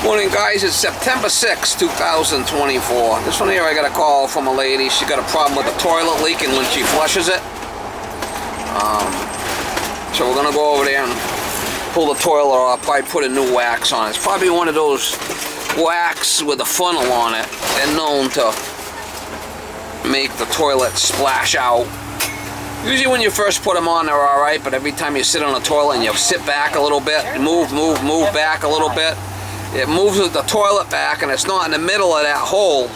Morning guys, it's September 6, 2024. This one here I got a call from a lady. She got a problem with the toilet leaking when she flushes it. So we're gonna go over there and pull the toilet off, probably put a new wax on it. It's probably one of those wax with a funnel on it. They're known to make the toilet splash out. Usually when you first put them on, they're alright, but every time you sit on the toilet and you sit back a little bit, move back a little bit, it moves the toilet back and it's not in the middle of that hole,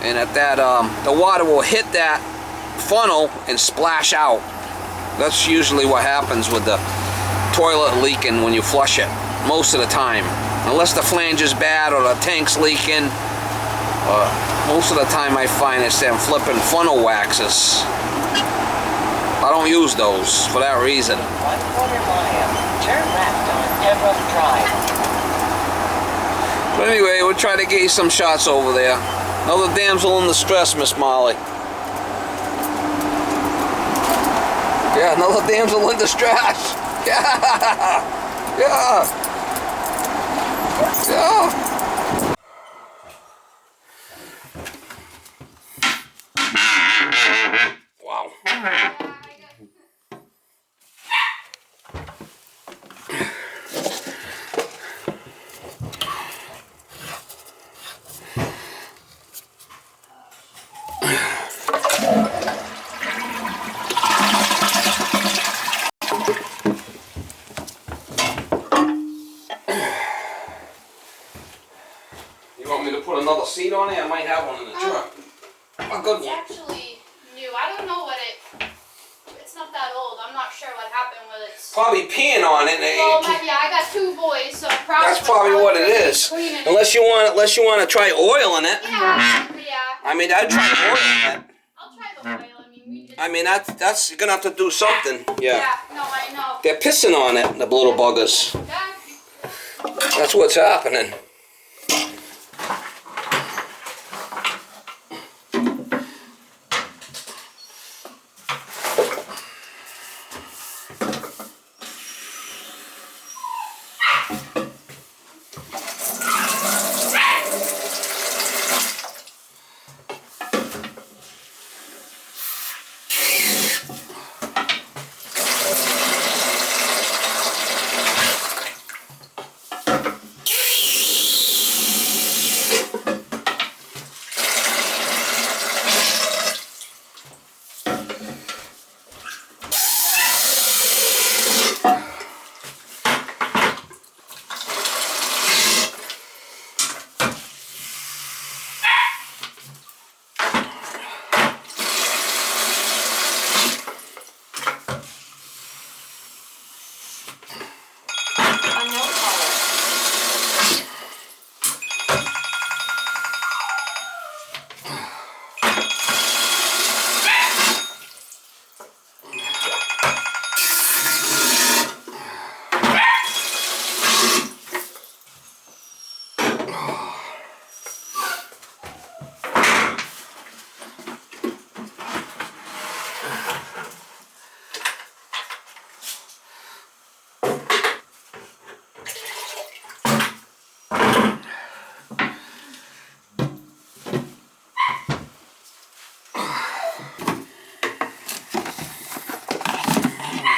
and at that the water will hit that funnel and splash out. That's usually what happens with the toilet leaking when you flush it, most of the time. Unless the flange is bad or the tank's leaking, most of the time I find it's them flipping funnel waxes. I don't use those for that reason. 1/4 mile. Turn left on Emerald Drive. But anyway, we'll try to get you some shots over there. Another damsel in distress, Miss Molly. Yeah, another damsel in distress. Yeah. Yeah. Yeah. Wow. You want me to put another seat on it? I might have one in the truck. A good It's one. actually new. I don't know what it's not that old. I'm not sure what happened with it. Probably peeing on it. Well, yeah, I got 2 boys, so probably. That's probably what it is. Unless you want to try oiling it. Yeah. I mean, I'd try oiling it. I'll try the oil. I mean, that's you're gonna have to do something. Yeah. Yeah. No, I know. They're pissing on it, the little buggers. Yeah. That's what's happening.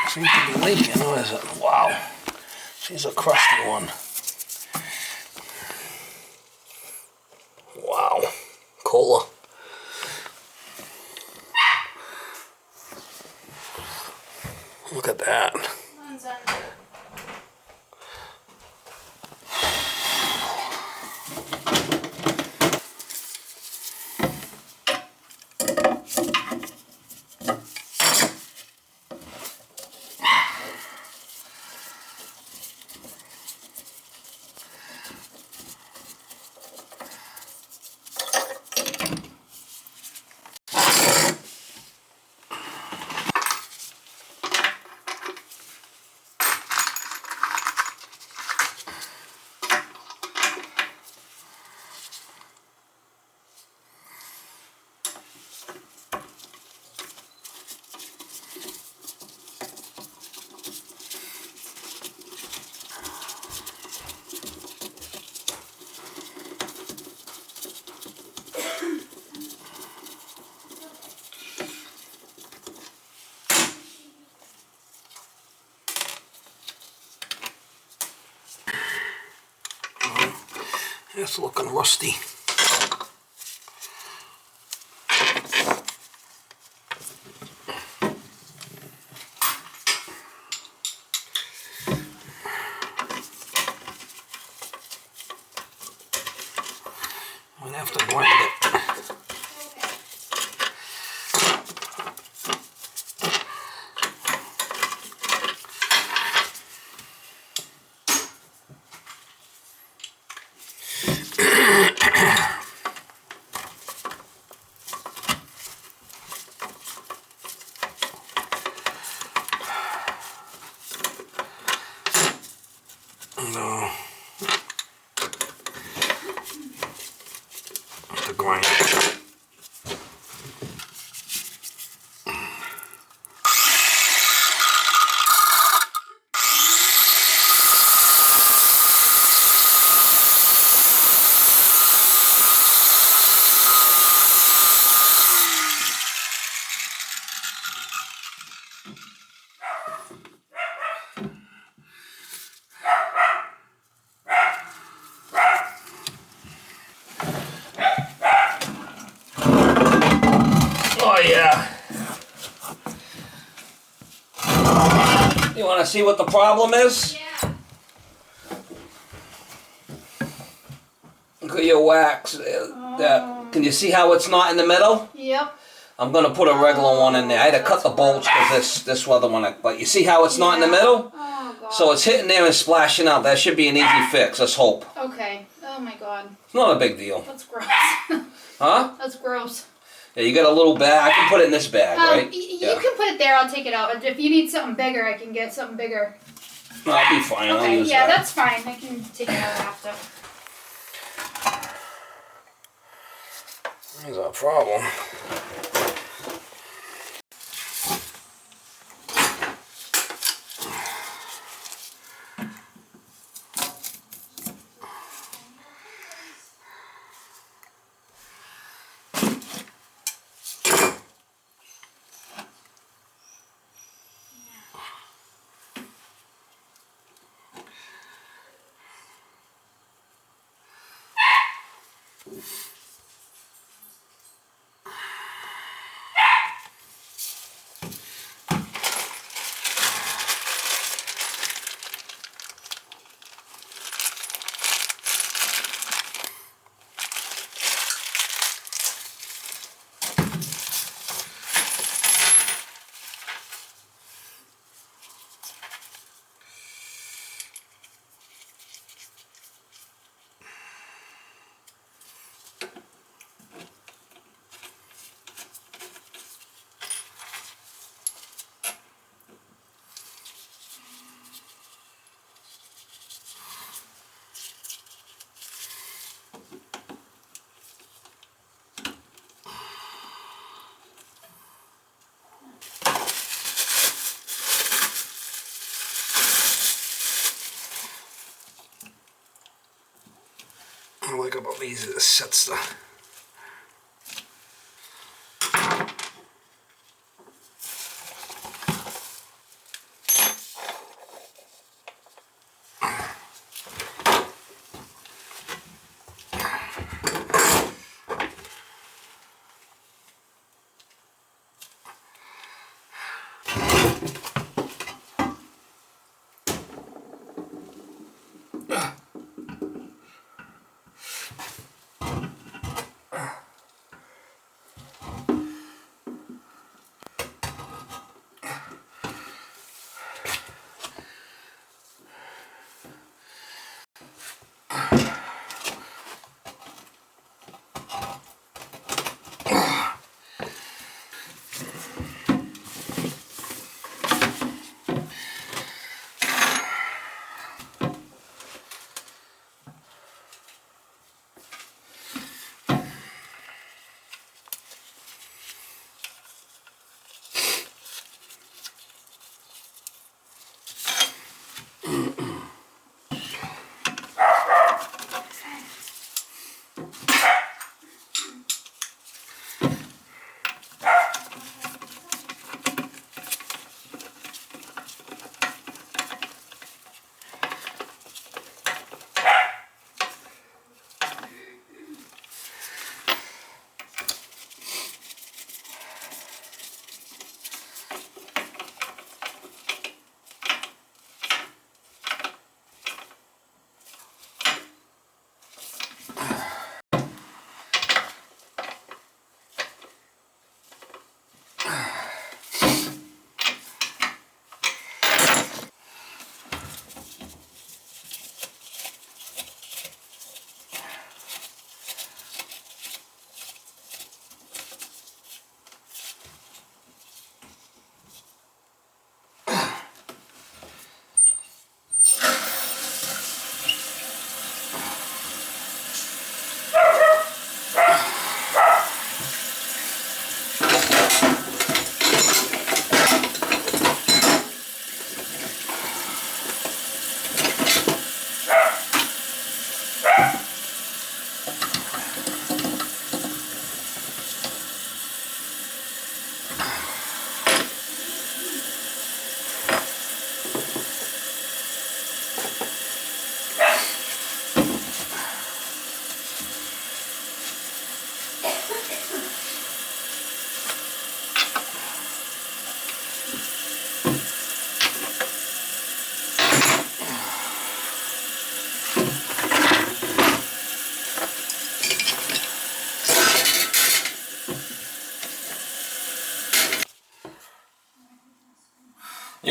Seems to be leaking, what is it? Wow. She's a crusty one. Wow. Cola. Look at that. It's looking rusty. I'm gonna have to grind it. No. To grind it. Oh yeah. You want to see what the problem is? Yeah. Look at your wax. Can you see how it's not in the middle? Yep. I'm gonna put a regular one in there. I had to cut the bolts because this other one. But you see how it's not in the middle? Oh god. So it's hitting there and splashing out. That should be an easy fix. Let's hope. Okay. Oh my god. It's not a big deal. That's gross. Huh? That's gross. Yeah, you got a little bag. I can put it in this bag, right? You can put it there. I'll take it out. If you need something bigger, I can get something bigger. No, I'll be fine. I'll Okay. use Yeah, that. that's fine. I can take it out after. There's our problem. What I like about these is it sets the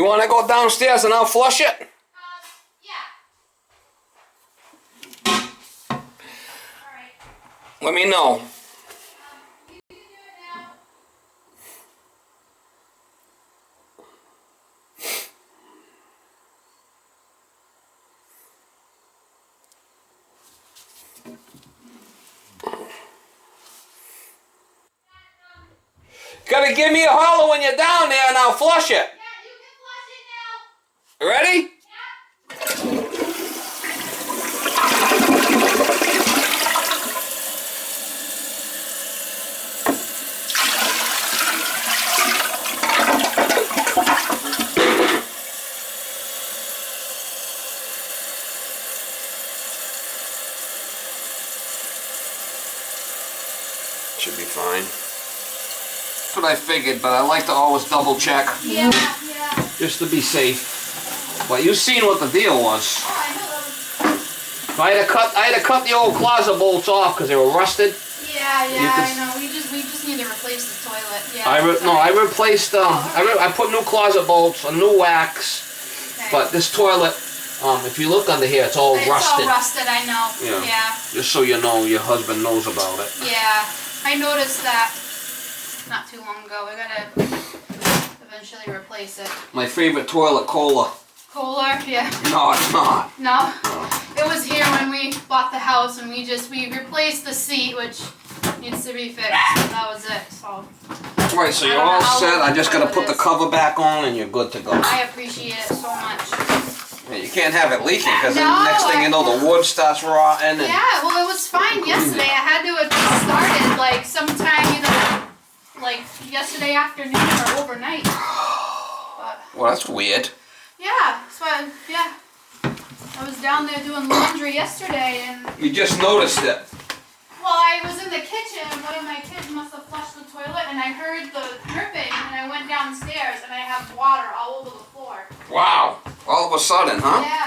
want to go downstairs and I'll flush it? Yeah. Alright. Let me know. You can do it now. Gotta give me a holler when you're down there and I'll flush it. Yeah, you can flush it now. Ready? Should be fine. That's what I figured, but I like to always double check Yeah, yeah. just to be safe. But you seen what the deal was. Oh, I know that. I had to cut the old closet bolts off because they were rusted. Yeah, You yeah, could- I know. We just need to replace the toilet. Yeah. I replaced I put new closet bolts, a new wax. Okay. But this toilet, if you look under here, it's all It's rusted. all rusted, I know. Yeah. Yeah. Just so you know, your husband knows about it. Yeah. I noticed that not too long ago. We're gonna eventually replace it. My favorite toilet, cola. Kohler, yeah. No, it's not. No. It was here when we bought the house and we replaced the seat, which needs to be fixed. And that was it. So Right, so I you're don't know all how set. long I just the gotta put the toilet is. cover back on and you're good to go. I appreciate it so much. Yeah, you can't have it leaking because No, next thing you know, the wood starts rotting. And Yeah, well, it was fine yesterday. I had to have started like sometime either like yesterday afternoon or overnight. But well, that's weird. yeah, so I was down there doing laundry yesterday, and You just noticed it. well, I was in the kitchen and one of my kids must have flushed the toilet, and I heard the dripping, and I went downstairs and I have water all over the floor. Wow. All of a sudden, huh? Yeah,